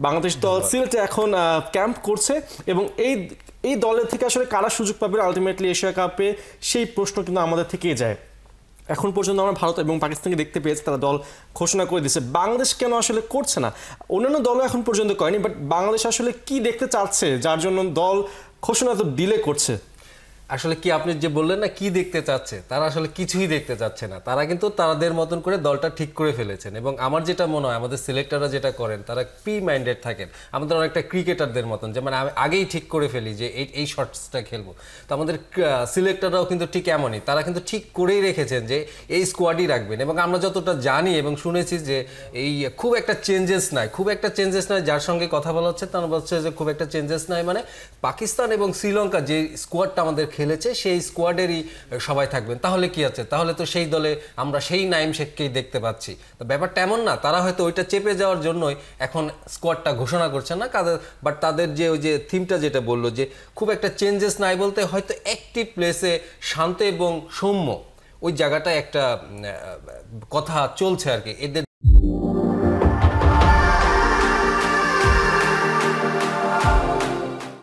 বাংলাদেশ দল সিলেটে এখন ক্যাম্প করছে এবং এই দলের থেকে আসলে কারা সুযোগ পাবে আলটিমেটলি এশিয়া কাপে, সেই প্রশ্ন কিন্তু আমাদের থেকেই যায়। এখন পর্যন্ত আমরা ভারত এবং পাকিস্তানকে দেখতে পেয়েছি তারা দল ঘোষণা করে দিয়েছে, বাংলাদেশ কেন আসলে করছে না? অন্যান্য দলও এখন পর্যন্ত করেনি, বাট বাংলাদেশ আসলে কি দেখতে চাচ্ছে যার জন্য দল ঘোষণা তো ডিলে করছে? আসলে কি আপনি যে বললেন না কি দেখতে চাচ্ছে, তারা আসলে কিছুই দেখতে চাচ্ছে না। তারা কিন্তু তাদের মতন করে দলটা ঠিক করে ফেলেছেন এবং আমার যেটা মনে হয় আমাদের সিলেক্টররা যেটা করেন তারা প্রি মাইন্ডেড থাকেন, আমাদের অনেকটা ক্রিকেটারদের মতন, যে মানে আমি আগেই ঠিক করে ফেলি যে এই শটসটা খেলবো। তো আমাদের সিলেক্টররাও কিন্তু ঠিক এমনই, তারা কিন্তু ঠিক করেই রেখেছেন যে এই স্কোয়াডই রাখবেন। এবং আমরা যতটা জানি এবং শুনেছি যে এই খুব একটা চেঞ্জেস নাই, যার সঙ্গে কথা বলা হচ্ছে তারা বলছে যে খুব একটা চেঞ্জেস নাই, মানে পাকিস্তান এবং শ্রীলঙ্কা যে স্কোয়াডটা আমাদের খেলেছে সেই স্কোয়াডেরই সবাই থাকবেন। তাহলে কি আছে, তাহলে তো সেই দলে আমরা সেই নাইম শেখকেই দেখতে পাচ্ছি। তো ব্যাপারটা এমন না, তারা হয়তো ওইটা চেপে যাওয়ার জন্যই এখন স্কোয়াডটা ঘোষণা করছে না কাদের, বাট তাদের যে ওই যে থিমটা যেটা বললো যে খুব একটা চেঞ্জেস নাই বলতে হয়তো একটি প্লেসে শান্ত এবং সৌম্য ওই জায়গাটায় একটা কথা চলছে আর কি এদের।